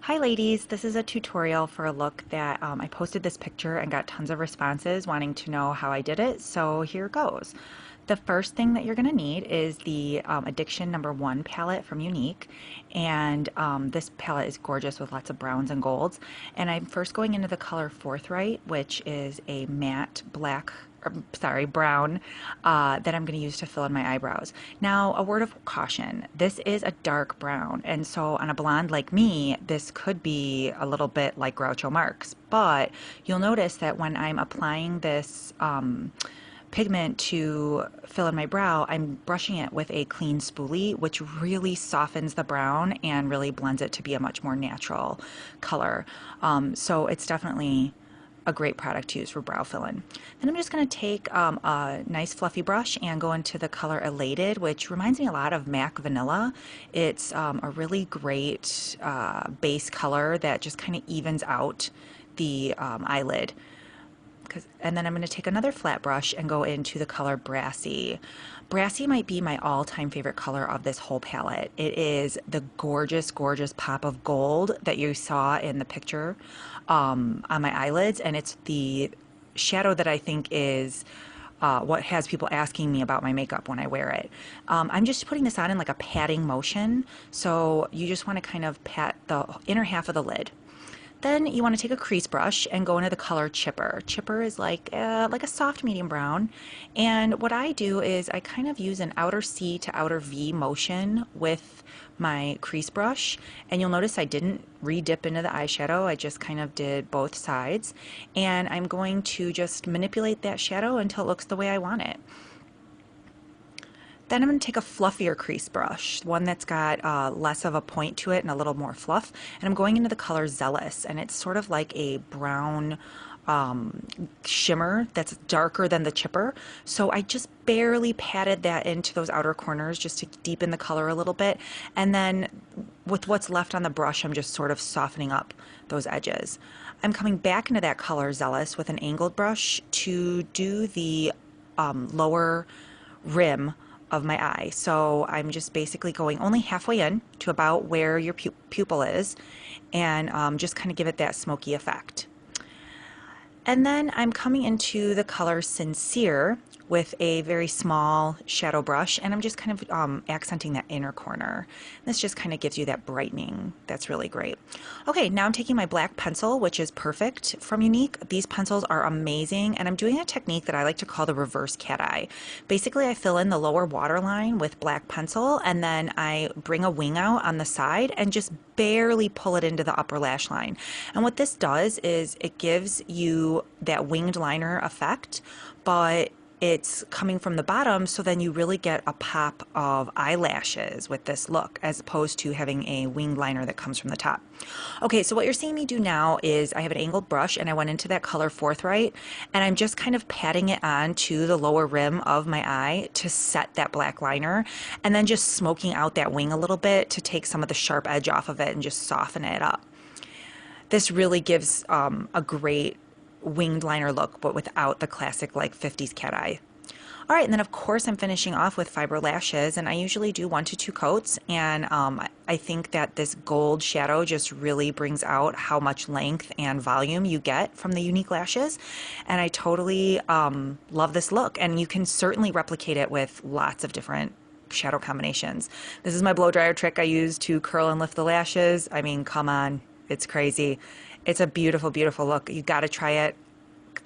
Hi ladies, this is a tutorial for a look that I posted this picture and got tons of responses wanting to know how I did it, so here goes. The first thing that you're going to need is the Addiction #1 palette from Younique, and this palette is gorgeous with lots of browns and golds. And I'm first going into the color Forthright, which is a matte black, brown, that I'm going to use to fill in my eyebrows. Now, a word of caution, this is a dark brown, and so on a blonde like me, this could be a little bit like Groucho Marx, but you'll notice that when I'm applying this pigment to fill in my brow, I'm brushing it with a clean spoolie, which really softens the brown and really blends it to be a much more natural color. So it's definitely a great product to use for brow fill-in. Then I'm just going to take a nice fluffy brush and go into the color Elated, which reminds me a lot of MAC Vanilla. It's a really great base color that just kind of evens out the eyelid. And then I'm going to take another flat brush and go into the color Brassy. Brassy might be my all-time favorite color of this whole palette. It is the gorgeous, gorgeous pop of gold that you saw in the picture on my eyelids, and it's the shadow that I think is what has people asking me about my makeup when I wear it. I'm just putting this on in like a patting motion, so you just want to kind of pat the inner half of the lid. Then you want to take a crease brush and go into the color Chipper. Chipper is like a soft medium brown. And what I do is I kind of use an outer C to outer V motion with my crease brush. And you'll notice I didn't re-dip into the eyeshadow. I just kind of did both sides. And I'm going to just manipulate that shadow until it looks the way I want it. Then I'm going to take a fluffier crease brush, one that's got less of a point to it and a little more fluff, and I'm going into the color Zealous, and it's sort of like a brown shimmer that's darker than the chipper. So I just barely patted that into those outer corners just to deepen the color a little bit, and then with what's left on the brush, I'm just sort of softening up those edges. I'm coming back into that color Zealous with an angled brush to do the lower rim of my eye. So I'm just basically going only halfway in to about where your pupil is, and just kind of give it that smoky effect. And then I'm coming into the color Sincere with a very small shadow brush, and I'm just kind of accenting that inner corner. This just kind of gives you that brightening that's really great. Okay, now I'm taking my black pencil, which is perfect from Younique. These pencils are amazing, and I'm doing a technique that I like to call the reverse cat eye. Basically, I fill in the lower waterline with black pencil, and then I bring a wing out on the side and just barely pull it into the upper lash line. And what this does is it gives you that winged liner effect, but it's coming from the bottom, so then you really get a pop of eyelashes with this look, as opposed to having a winged liner that comes from the top. Okay, so what you're seeing me do now is I have an angled brush, and I went into that color Forthright, and I'm just kind of patting it on to the lower rim of my eye to set that black liner, and then just smoking out that wing a little bit to take some of the sharp edge off of it and just soften it up. This really gives a great winged liner look, but without the classic like 50s cat eye. All right, and then of course I'm finishing off with fiber lashes, and I usually do 1 to 2 coats, and I think that this gold shadow just really brings out how much length and volume you get from the Younique lashes, and I totally love this look, and you can certainly replicate it with lots of different shadow combinations. This is my blow dryer trick I use to curl and lift the lashes. I mean, come on, it's crazy. It's a beautiful, beautiful look. You got to try it.